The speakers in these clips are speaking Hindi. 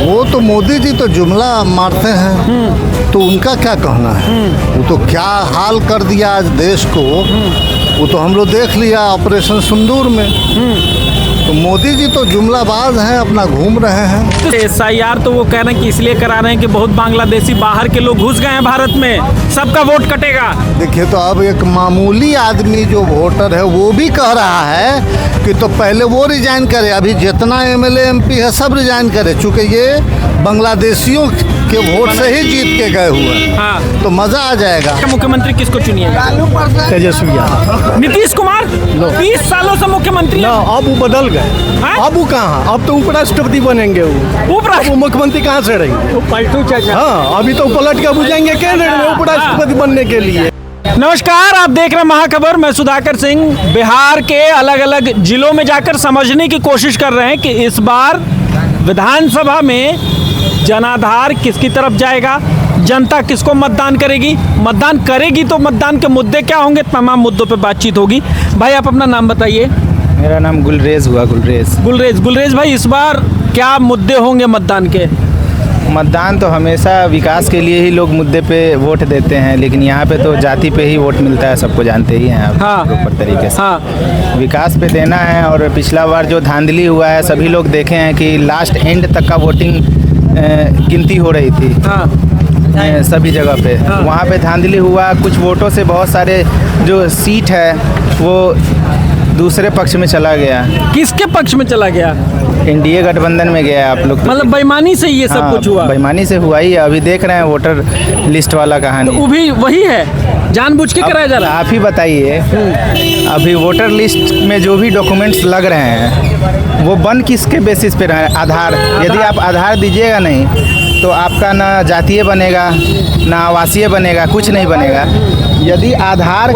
वो तो मोदी जी तो जुमला मारते हैं, तो उनका क्या कहना है। वो तो क्या हाल कर दिया आज देश को, वो तो हम लोग देख लिया ऑपरेशन सिंदूर में। तो मोदी जी तो जुमलाबाज हैं, अपना घूम रहे हैं। SIR तो वो कह रहे हैं कि इसलिए करा रहे हैं कि बहुत बांग्लादेशी बाहर के लोग घुस गए हैं भारत में, सबका वोट कटेगा। देखिए, तो अब एक मामूली आदमी जो वोटर है वो भी कह रहा है कि तो पहले वो रिजाइन करे, अभी जितना MLA MP है सब रिजाइन करे, चूँकि ये बांग्लादेशियों के वोट से ही जीत के गए हुए हैं। हाँ। तो मजा आ जाएगा। मुख्यमंत्री किसको चुनिएगा? तेजस्वी यादव। नीतीश कुमार 20 सालों से मुख्यमंत्री ना, अब वो बदल गए। अब वो कहाँ, अब तो उपराष्ट्रपति बनेंगे। वो मुख्यमंत्री कहाँ से रहेंगे? पलटू चाचा। हाँ, अभी तो पलट के बुझेंगे केंद्र में उपराष्ट्रपति बनने के लिए। नमस्कार, आप देख रहे हैं महाखबर। मैं सुधाकर सिंह। बिहार के अलग अलग जिलों में जाकर समझने की कोशिश कर रहे हैं कि इस बार विधानसभा में जनाधार किसकी तरफ जाएगा, जनता किसको मतदान करेगी, मतदान करेगी तो मतदान के मुद्दे क्या होंगे, तमाम मुद्दों पे बातचीत होगी। भाई आप अपना नाम बताइए। मेरा नाम गुलरेज हुआ। गुलरेज भाई, इस बार क्या मुद्दे होंगे मतदान के? मतदान तो हमेशा विकास के लिए ही लोग मुद्दे पे वोट देते हैं, लेकिन यहाँ पे तो जाति पे ही वोट मिलता है, सबको जानते ही हैं आप। हाँ। प्रॉपर तरीके से हाँ। विकास पे देना है। और पिछला बार जो धांधली हुआ है, सभी लोग देखे हैं कि लास्ट एंड तक का वोटिंग गिनती हो रही थी। हाँ। सभी जगह पे वहाँ पे धांधली हुआ। कुछ वोटों से बहुत सारे जो सीट है वो दूसरे पक्ष में चला गया। किसके पक्ष में चला गया? NDA गठबंधन में गया। आप लोग मतलब बेईमानी से ये सब कुछ हुआ? बेईमानी से हुआ ही है। अभी देख रहे हैं वोटर लिस्ट वाला कहानी। वो भी वही है, जानबूझ के कराया जा रहा है। आप ही बताइए, अभी वोटर लिस्ट में जो भी डॉक्यूमेंट्स लग रहे हैं वो बन किसके बेसिस पे रहे? आधार। यदि आप आधार दीजिएगा नहीं तो आपका ना जातीय बनेगा ना आवासीय बनेगा, कुछ नहीं बनेगा। यदि आधार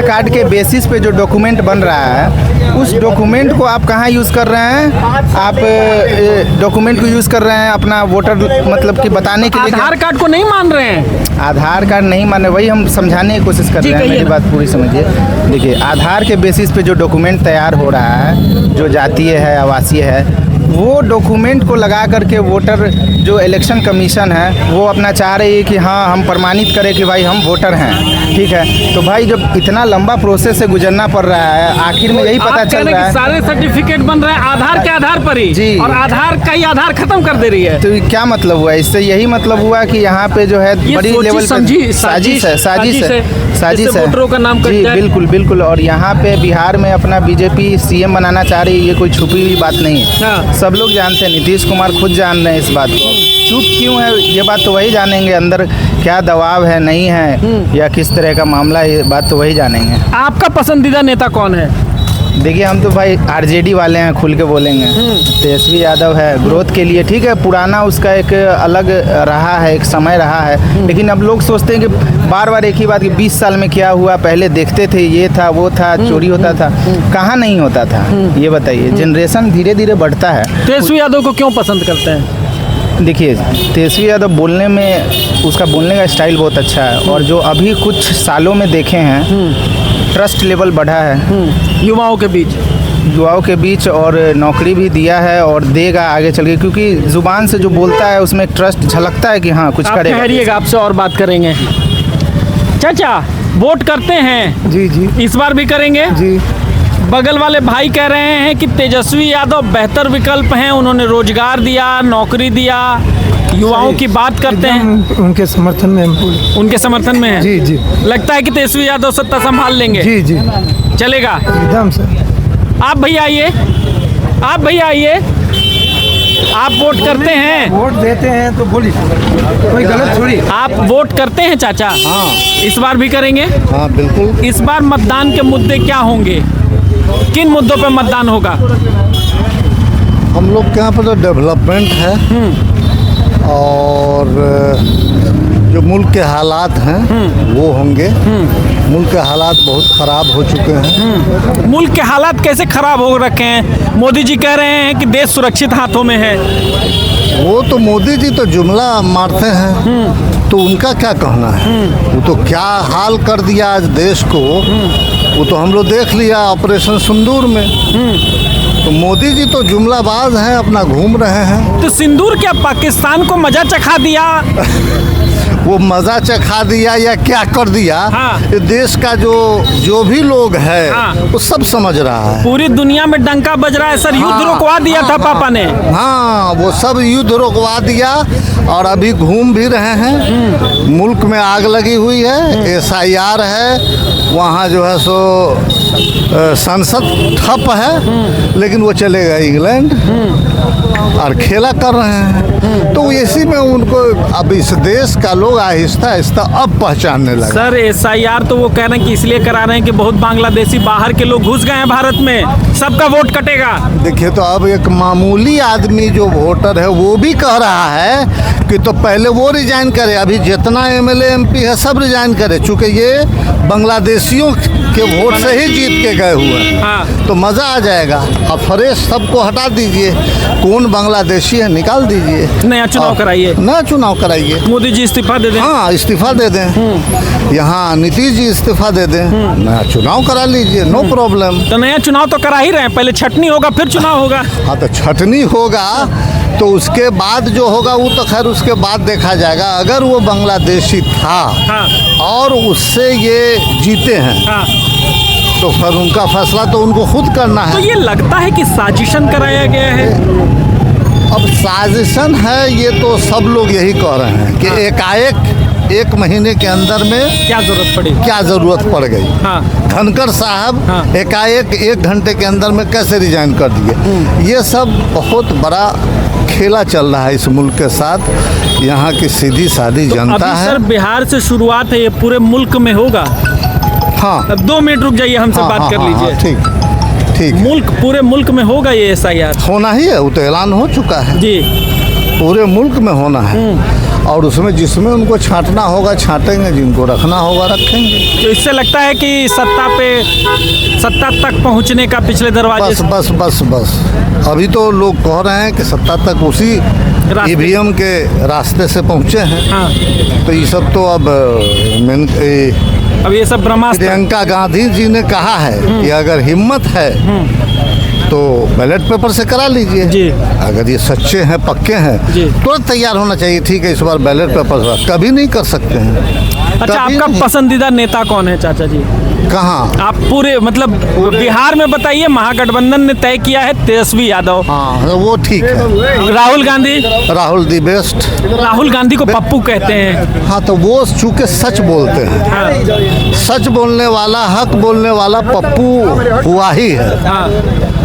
कार्ड के बेसिस पे जो डॉक्यूमेंट बन रहा है, उस डॉक्यूमेंट को आप कहाँ यूज़ कर रहे हैं? आप डॉक्यूमेंट को यूज़ कर रहे हैं अपना वोटर मतलब कि बताने के लिए। आधार कार्ड को नहीं मान रहे हैं? आधार कार्ड नहीं माने, वही हम समझाने की कोशिश कर रहे हैं। मेरी बात पूरी समझिए। देखिए, आधार के बेसिस पे जो डॉक्यूमेंट तैयार हो रहा है, जो जातीय है आवासीय है, वो डॉक्यूमेंट को लगा करके वोटर जो इलेक्शन कमीशन है वो अपना चाह रही है कि हाँ हम प्रमाणित करें कि भाई हम वोटर हैं। ठीक है, तो भाई जब इतना लंबा प्रोसेस से गुजरना पड़ रहा है, आखिर में यही पता चल रहा है सारे सर्टिफिकेट बन रहे हैं आधार के आधार पर ही जी, और आधार का ही आधार खत्म कर दे रही है। तो क्या मतलब हुआ इससे? यही मतलब हुआ कि यहाँ पे जो है बड़ी लेवल पे साजिश है, वोटरों का नाम जी, बिल्कुल। और यहाँ पे बिहार में अपना BJP CM बनाना चाह रही है, ये कोई छुपी हुई बात नहीं है। सब लोग जानते हैं, नीतीश कुमार खुद जान रहे हैं इस बात को। चुप क्यों है ये बात तो वही जानेंगे, अंदर क्या दबाव है नहीं है या किस तरह का मामला है, ये बात तो वही जानेंगे। आपका पसंदीदा नेता कौन है? देखिए, हम तो भाई RJD वाले हैं, खुल के बोलेंगे। तेजस्वी यादव है ग्रोथ के लिए। ठीक है, पुराना उसका एक अलग रहा है, एक समय रहा है, लेकिन अब लोग सोचते हैं कि बार एक ही बात कि 20 साल में क्या हुआ, पहले देखते थे ये था वो था, चोरी होता था, कहाँ नहीं होता था, ये बताइए। जनरेशन धीरे धीरे बढ़ता है। तेजस्वी यादव को क्यों पसंद करते हैं? देखिए, तेजस्वी यादव बोलने में, उसका बोलने का स्टाइल बहुत अच्छा है, और जो अभी कुछ सालों में देखे हैं ट्रस्ट लेवल बढ़ा है युवाओं के बीच और नौकरी भी दिया है और देगा आगे चल के, क्योंकि जुबान से जो बोलता है उसमें ट्रस्ट झलकता है कि हाँ कुछ करेगा। ठहरिएगा, आपसे और बात करेंगे। चाचा वोट करते हैं? जी। इस बार भी करेंगे? जी। बगल वाले भाई कह रहे हैं कि तेजस्वी यादव बेहतर विकल्प हैं, उन्होंने रोजगार दिया, नौकरी दिया, युवाओं की बात करते हैं। उनके समर्थन में उनके समर्थन में है? जी। लगता है कि तेजस्वी यादव सत्ता संभाल लेंगे? जी। चलेगा एकदम से। आप भैया आइए। आप वोट करते हैं? वोट देते हैं तो बोलिए, कोई गलत थोड़ी। आप वोट करते हैं चाचा? हाँ। इस बार भी करेंगे? हाँ बिल्कुल। इस बार मतदान के मुद्दे क्या होंगे, किन मुद्दों पर मतदान होगा? हम लोग के यहाँ पर तो डेवलपमेंट है और जो मुल्क के हालात हैं वो होंगे। मुल्क के हालात बहुत ख़राब हो चुके हैं। मुल्क के हालात कैसे ख़राब हो रखे हैं? मोदी जी कह रहे हैं कि देश सुरक्षित हाथों में है। वो तो मोदी जी तो जुमला मारते हैं, तो उनका क्या कहना है। वो तो क्या हाल कर दिया आज देश को, वो तो हम लोग देख लिया ऑपरेशन सिंदूर में। तो मोदी जी तो जुमलाबाज हैं, अपना घूम रहे हैं। तो सिंदूर क्या पाकिस्तान को मजा चखा दिया? वो मजा चखा दिया या क्या कर दिया, हाँ। ये देश का जो भी लोग है हाँ। वो सब समझ रहा है। पूरी दुनिया में डंका बज रहा है सर, युद्ध हाँ, रुकवा दिया था पापा ने। हाँ, वो सब युद्ध रुकवा दिया और अभी घूम भी रहे हैं। मुल्क में आग लगी हुई है, SIR है, वहाँ जो है सो संसद ठप है, लेकिन वो चले गए इंग्लैंड और खेला कर रहे हैं। तो इसी में उनको अब इस देश का लोग आहिस्ता आहिस्ता अब पहचानने लगे। सर SIR तो वो कह रहे हैं कि इसलिए करा रहे हैं कि बहुत बांग्लादेशी बाहर के लोग घुस गए हैं भारत में, सबका वोट कटेगा। देखिए, तो अब एक मामूली आदमी जो वोटर है वो भी कह रहा है कि तो पहले वो रिजाइन करे, अभी जितना MLA MP है सब रिजाइन करे, चूँकि ये बांग्लादेशियों के वोट से ही जीत के गए हुए हैं। हाँ। तो मज़ा आ जाएगा। अब फ्रेश सबको हटा दीजिए, कौन बांग्लादेशी है निकाल दीजिए, नया चुनाव कराइए, नया चुनाव कराइए। मोदी जी इस्तीफा दे दें। हाँ, इस्तीफा दे दें। यहाँ नीतीश जी इस्तीफा दे दें, नया चुनाव करा लीजिए, नो प्रॉब्लम। तो नया चुनाव तो करा ही रहे हैं, पहले छटनी होगा फिर चुनाव होगा। हाँ, तो छटनी होगा तो उसके बाद जो होगा वो तो खैर उसके बाद देखा जाएगा। अगर वो बांग्लादेशी था हाँ। और उससे ये जीते हैं हाँ। तो फिर उनका फैसला तो उनको खुद करना तो है। ये लगता है कि साजिशन कराया गया है। अब साजिशन है ये तो सब लोग यही कह रहे हैं कि एकाएक 1 महीने के अंदर में क्या जरूरत पड़ी? क्या ज़रूरत पड़ गई। हाँ। धनखड़ साहब हाँ। एकाएक 1 घंटे के अंदर में कैसे रिजाइन कर दिए। ये सब बहुत बड़ा खेला चल रहा है इस मुल्क के साथ। यहाँ की सीधी सादी जनता अभी है। सर बिहार से शुरुआत है, ये पूरे मुल्क में होगा। हाँ, अब 2 मिनट रुक जाइए, हमसे हाँ, बात हाँ, कर हाँ, लीजिए। हाँ, ठीक। मुल्क पूरे मुल्क में होगा ये SIR? होना ही है, वो तो ऐलान हो चुका है। जी। पूरे मुल्क में होना है और उसमें जिसमें उनको छांटना होगा छांटेंगे, जिनको रखना होगा रखेंगे। तो इससे लगता है कि सत्ता तक पहुंचने का पिछले दरवाजे बस अभी तो लोग कह रहे हैं कि सत्ता तक उसी रास्ते। EVM के रास्ते से पहुँचे हैं। हाँ। तो ये सब तो अब अब ये सब ब्रह्मास्त्र। प्रियंका गांधी जी ने कहा है कि अगर हिम्मत है तो बैलेट पेपर से करा लीजिए। जी। अगर ये सच्चे हैं, पक्के हैं, जी। तुरंत तैयार होना चाहिए। ठीक है, इस बार बैलेट पेपर से कभी नहीं कर सकते हैं। अच्छा, कभी आपका नहीं। पसंदीदा नेता कौन है चाचा जी? कहाँ? आप पूरे मतलब बिहार में बताइए। महागठबंधन ने तय किया है तेजस्वी यादव। हाँ, वो ठीक है। राहुल गांधी? Rahul the best. राहुल गांधी को पप्पू कहते हैं। हाँ, तो वो चूँकि सच बोलते हैं। हाँ। सच बोलने वाला, हक बोलने वाला पप्पू हुआ ही है। हाँ।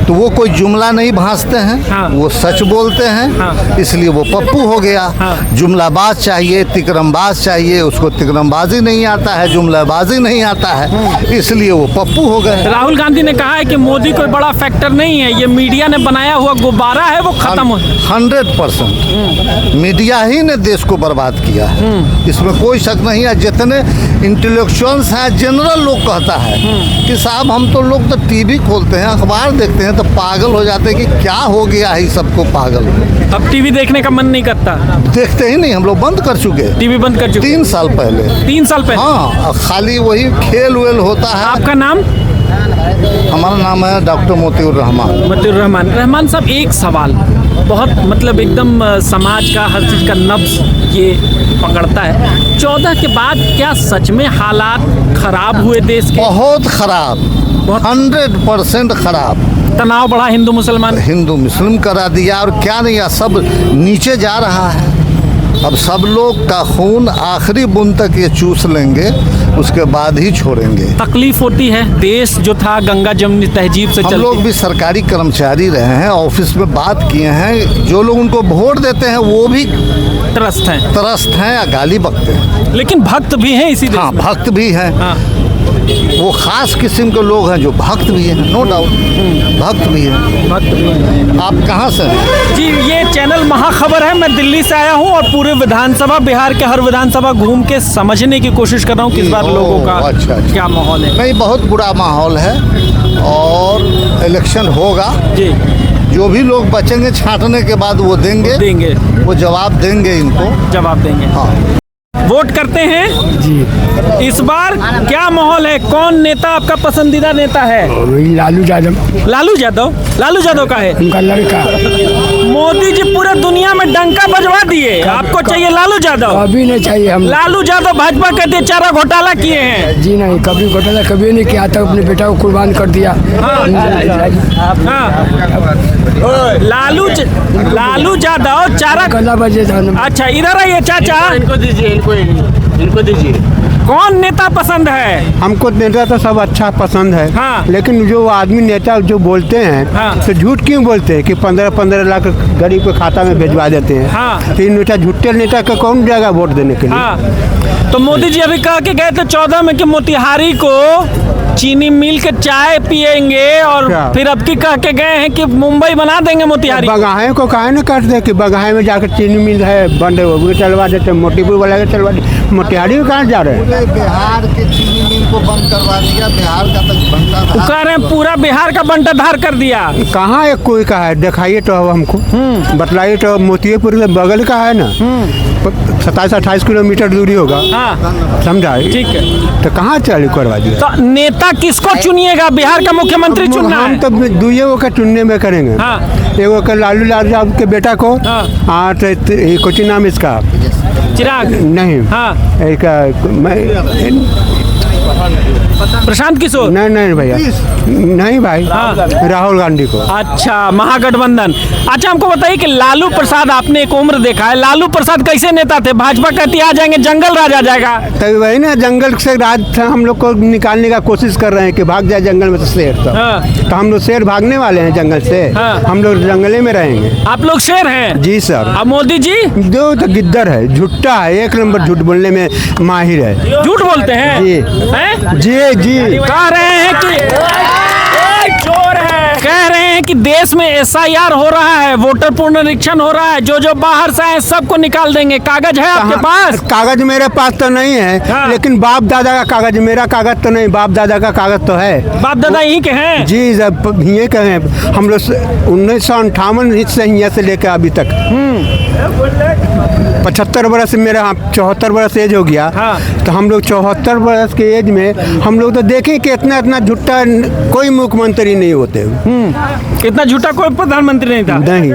तो वो कोई जुमला नहीं भांजते हैं। हाँ। वो सच बोलते हैं। हाँ। इसलिए वो पप्पू हो गया। हाँ। जुमलाबाज चाहिए, तिकरमबाज चाहिए, उसको तिकरमबाजी नहीं आता है, जुमलाबाजी नहीं आता है, इसलिए वो पप्पू हो गए। राहुल गांधी ने कहा है कि मोदी कोई बड़ा फैक्टर नहीं है, ये मीडिया ने बनाया हुआ गुब्बारा है, वो खत्म हो। 100% मीडिया ही ने देश को बर्बाद किया है, इसमें कोई शक नहीं है। जितने इंटेलेक्चुअल्स हैं, जनरल लोग कहता है कि साहब हम तो लोग तो टीवी खोलते हैं, अखबार देखते हैं तो पागल हो जाते हैं कि क्या हो गया है सबको पागल। अब टीवी देखने का मन नहीं करता? देखते ही नहीं, हम लोग बंद कर चुके। टीवी बंद कर चुके? 3 साल पहले। 3 साल पहले? हाँ, खाली वही खेल वेल होता है। आपका नाम? हमारा नाम है डॉक्टर मोतिउर रहमान। रहमान साहब, एक सवाल बहुत मतलब एकदम समाज का हर चीज़ का नब्ज ये पकड़ता है। 14 के बाद क्या सच में हालात खराब हुए देश के? बहुत खराब, 100% खराब। तनाव बढ़ा हिंदू मुसलमान? हिंदू मुस्लिम करा दिया और क्या नहीं, सब नीचे जा रहा है। अब सब लोग का खून आखिरी बूंद तक ये चूस लेंगे, उसके बाद ही छोड़ेंगे। तकलीफ होती है। देश जो था गंगा जमनी तहजीब से हम लोग भी सरकारी कर्मचारी रहे हैं, ऑफिस में बात किए हैं, जो लोग उनको वोट देते हैं वो भी त्रस्त हैं या गाली बकते हैं। लेकिन भक्त भी हैं इसी देश हाँ, में। भक्त भी हैं। हाँ। वो खास किस्म के लोग हैं जो भक्त भी हैं, नो डाउट, भक्त भी हैं। आप कहाँ से हैं? जी, ये चैनल महाखबर है। मैं दिल्ली से आया हूँ और पूरे विधानसभा, बिहार के हर विधानसभा घूम के समझने की कोशिश कर रहा हूँ किस बार लोगों का अच्छा। क्या माहौल है। नहीं, बहुत बुरा माहौल है और इलेक्शन होगा। जी। जो भी लोग बचेंगे छांटने के बाद वो देंगे वो जवाब देंगे, इनको जवाब देंगे। हाँ। वोट करते हैं जी। इस बार क्या माहौल है? कौन नेता आपका पसंदीदा नेता है? वही लालू यादव। लालू यादव। लालू यादव का है? उनका लड़का। मोदी जी पूरे दुनिया में डंका बजवा दिए, आपको चाहिए लालू यादव? अभी नहीं चाहिए हम। लालू यादव भाजपा कहते हैं चारा घोटाला किए हैं। जी नहीं, कभी घोटाला कभी नहीं किया था, अपने बेटा को कुर्बान कर दिया। लालू यादव चारा गला बजे था। अच्छा इधर आइए चाचा, इनको दीजिए, इनको दीजिए। कौन नेता पसंद है? हमको नेता तो सब अच्छा पसंद है। हाँ। लेकिन जो आदमी नेता जो बोलते हैं हाँ। तो झूठ क्यों बोलते हैं कि 15-15 लाख गरीब के खाता में भिजवा देते हैं। हाँ। तो इन नेता झूठे नेता का कौन जाएगा वोट देने के लिए। हाँ। तो मोदी जी अभी कह के गए थे 14 में कि मोतिहारी को चीनी मिल के चाय पिएंगे, और क्या? फिर अब की कह के गए हैं कि मुंबई बना देंगे मोतिहारी। बगाहे को काहे न कर दे कि बगाहे में जाकर चीनी मिल है बंद है, वो भी चलवा देते, मोतीपुर वाला के चलवा दे। मोतिहारी में कहाँ जा रहे हैं। पूरे बिहार के चीनी मिल को बंद करवा दिया, बिहार का तक बनता वो था। कह रहे हैं पूरा बिहार का बंटाधार कर दिया। कहाँ एक कोई का है, दिखाइए तो हमको, बतलाइए तो। मोतीपुर के बगल का है ना, 27-28 किलोमीटर दूरी होगा। हाँ समझा? ठीक है। तो कहाँ चालू करवा दिया। तो नेता किसको चुनिएगा? बिहार का मुख्यमंत्री चुनना हम है। तो दुइये को चुनने में करेंगे। हाँ। एगो का लालू यादव के बेटा को। हाँ। हाँ तो कुछ नाम इसका चिराग। नहीं। हाँ। एक प्रशांत किशोर। नहीं भैया, नहीं भाई। हाँ। राहुल गांधी को। अच्छा महागठबंधन। अच्छा हमको बताइए कि लालू प्रसाद, आपने एक उम्र देखा है, लालू प्रसाद कैसे नेता थे? भाजपा कहती आ जाएंगे जंगल राज आ जाएगा। तभी वही ना, जंगल से राज हम लोग को निकालने का कोशिश कर रहे हैं कि भाग जाए जंगल में से शेर। तो हम लोग शेर भागने वाले हैं जंगल से। हाँ। हम लोग जंगले में रहेंगे। आप लोग शेर हैं? जी सर। अब मोदी जी जो तो गिद्दर है, झूठा है, 1 नंबर झूठ बोलने में माहिर है। झूठ बोलते हैं? जी। हैं? जी जी। कह रहे हैं कि चोर है। कह रहे हैं कि देश में SIR हो रहा है, वोटर पुनरीक्षण हो रहा है, जो बाहर से आए सबको निकाल देंगे। कागज है आपके पास? कागज मेरे पास तो नहीं है। हाँ। लेकिन बाप दादा का कागज, मेरा कागज तो नहीं, बाप दादा का कागज तो है। बाप दादा यहीं के हैं? जी जब ये कहें हम लोग 1958 से यहाँ से लेकर अभी तक 75 वर्ष, मेरा 74 वर्ष एज हो गया। हाँ। तो हम लोग 74 वर्ष के एज में हम लोग तो देखें कि इतना झूठा कोई मुख्यमंत्री नहीं होते। इतना झूठा कोई प्रधानमंत्री नहीं था। नहीं,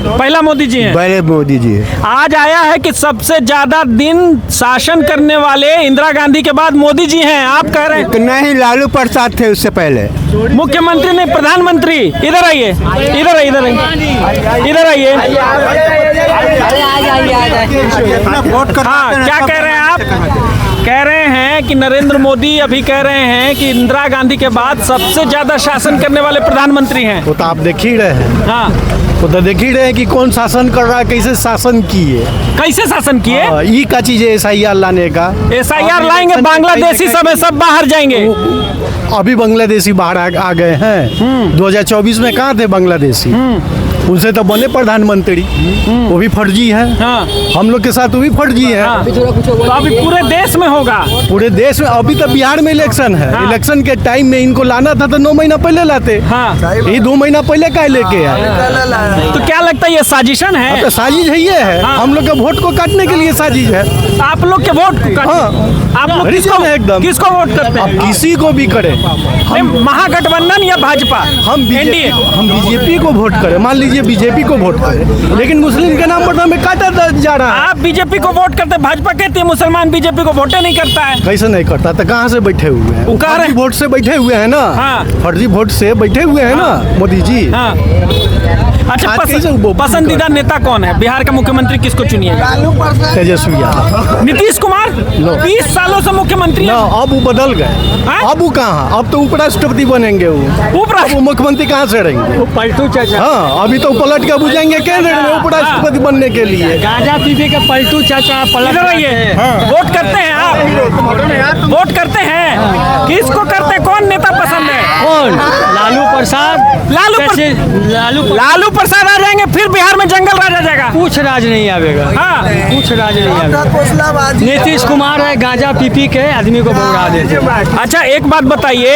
पहला मोदी जी हैं। पहले मोदी जी है। आज आया है कि सबसे ज्यादा दिन शासन करने वाले इंदिरा गांधी के बाद मोदी जी हैं। आप कह रहे हैं नहीं, लालू प्रसाद थे उससे पहले। मुख्यमंत्री नहीं, प्रधानमंत्री। इधर आइए, इधर आइए, इधर आइए, इधर आइए। हाँ, क्या कह रहे हैं आप? कह रहे हैं कि नरेंद्र मोदी अभी कह रहे हैं कि इंदिरा गांधी के बाद सबसे ज्यादा शासन करने वाले प्रधानमंत्री हैं। वो तो आप देख ही रहे हैं। हाँ। वो तो देख ही रहे हैं कि कौन शासन कर रहा है, कैसे शासन किए। कैसे शासन किए? ये का चीज है SIR लाने का। SIR लाएंगे, बांग्लादेशी सब है, सब बाहर जाएंगे। अभी बांग्लादेशी बाहर आ गए हैं। 2024 में कहाँ थे बांग्लादेशी? उनसे तो बने प्रधानमंत्री, वो भी फर्जी है। हाँ। हम लोग के साथ वो भी फर्जी है। हाँ। तो अभी पूरे देश में होगा। पूरे देश में अभी तो बिहार में इलेक्शन है। हाँ। इलेक्शन के टाइम में इनको लाना था तो 9 महीना पहले लाते। हाँ। ये 2 महीना पहले का लेके आए। तो क्या लगता है ये साजिशन है? तो साजिश है, ये है। हाँ। हम लोग के वोट को काटने के लिए साजिश है। आप लोग के वोट हाँ। आप लोग रीजन है एकदम। किसको वोट करते अब हैं? किसी को भी करे, नहीं, महागठबंधन या भाजपा? हम एनडीए। बीजेपी को वोट करें। मान लीजिए बीजेपी को वोट करें, लेकिन मुस्लिम के नाम पर तो हमें काटा जा रहा है। आप बीजेपी को वोट करते, भाजपा कहती है मुसलमान बीजेपी को वोटे नहीं करता है। कैसे नहीं करता? तो कहाँ से बैठे हुए हैं? वो कह रहे फर्जी हैं। वोट से बैठे हुए हैं ना। हाँ। फर्जी वोट से बैठे हुए हैं ना मोदी जी। हाँ। अच्छा आज कैसे वो- पसंदीदा नेता कौन है? बिहार का मुख्यमंत्री किसको चुनिएगा? तेजस्वी यादव। नीतीश कुमार 20 सालों से मुख्यमंत्री ना, हैं। अब वो बदल गए। हाँ? अब वो कहाँ? अब तो उपराष्ट्रपति बनेंगे वो। अब वो मुख्यमंत्री कहाँ से रहेंगे? पलटू चाचा। हाँ, अभी तो पलट के बुझेंगे केंद्र में उपराष्ट्रपति बनने के लिए। गाजा पीपी के पलटू चाचा पलट रही है। वोट करते हैं आप? वोट करते हैं? किसको करते हैं? कौन नेता पसंद है? कौन? लालू प्रसाद। लालू प्रसाद आ जाएंगे, फिर बिहार में जंगल राज आ जाएगा। आएगा? कुछ राज नहीं आवेगा। हाँ कुछ राज नहीं आवेगा। नीतीश कुमार है गांजा पी के आदमी को भगा देते। अच्छा एक बात बताइए,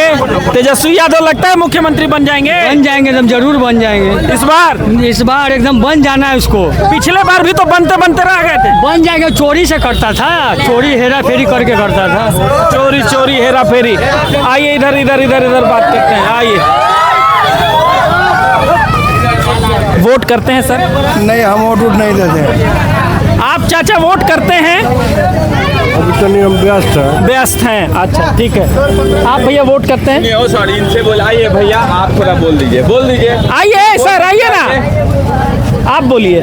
तेजस्वी यादव लगता है मुख्यमंत्री बन जाएंगे? बन जाएंगे, एकदम जरूर बन जाएंगे। इस बार एकदम बन जाना है उसको। पिछले बार भी तो बनते बनते रह गए थे। बन जाएगा, चोरी से करता था, चोरी हेरा फेरी करके करता था। चोरी हेरा फेरी। आइए इधर इधर इधर इधर बात करते हैं, आइए। वोट करते हैं सर? नहीं, हम वोट नहीं देते। आप चाचा वोट करते हैं? अभी हम व्यस्त हैं। अच्छा ठीक है। आप भैया वोट करते हैं? सॉरी, इनसे बोलाइए भैया, आप थोड़ा बोल दीजिए। आइए सर, आइए ना, आप बोलिए।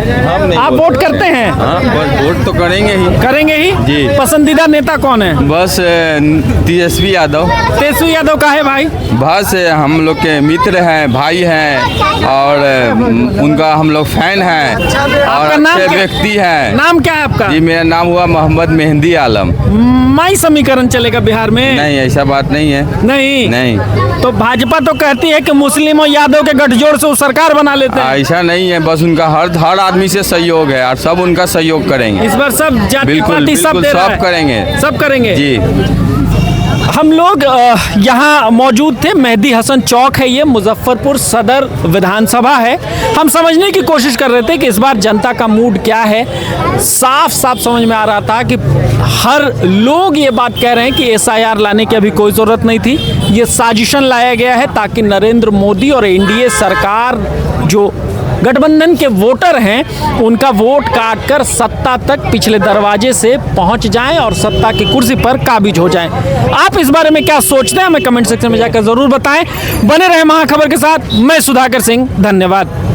आप वोट करते हैं? हाँ, बस वोट तो करेंगे ही जी। पसंदीदा नेता कौन है? बस तेजस्वी यादव। तेजस्वी यादव का है भाई? बस हम लोग के मित्र हैं, भाई हैं, और उनका हम लोग फैन हैं, और अच्छे व्यक्ति हैं। नाम क्या है आपका? जी, मेरा नाम हुआ मोहम्मद मेहंदी आलम। माई समीकरण चलेगा बिहार में? नहीं, ऐसा बात नहीं है। नहीं। तो भाजपा तो कहती है कि मुस्लिम और यादव के गठजोड़ से वो सरकार बना लेते हैं। ऐसा नहीं है, बस उनका हर आदमी से सहयोग है और सब उनका सहयोग करेंगे। इस बार सब जाति पार्टी सब करेंगे जी। हम लोग यहाँ मौजूद थे, मेहदी हसन चौक है ये, मुजफ्फरपुर सदर विधानसभा है। हम समझने की कोशिश कर रहे थे कि इस बार जनता का मूड क्या है। साफ समझ में आ रहा था कि हर लोग ये बात कह रहे हैं कि SIR लाने की अभी कोई ज़रूरत नहीं थी। ये साजिशन लाया गया है ताकि नरेंद्र मोदी और एनडीए सरकार जो गठबंधन के वोटर हैं उनका वोट काटकर सत्ता तक पिछले दरवाजे से पहुंच जाएं और सत्ता की कुर्सी पर काबिज हो जाएं। आप इस बारे में क्या सोचते हैं हमें कमेंट सेक्शन में जाकर जरूर बताएं। बने रहे महाखबर के साथ, मैं सुधाकर सिंह, धन्यवाद।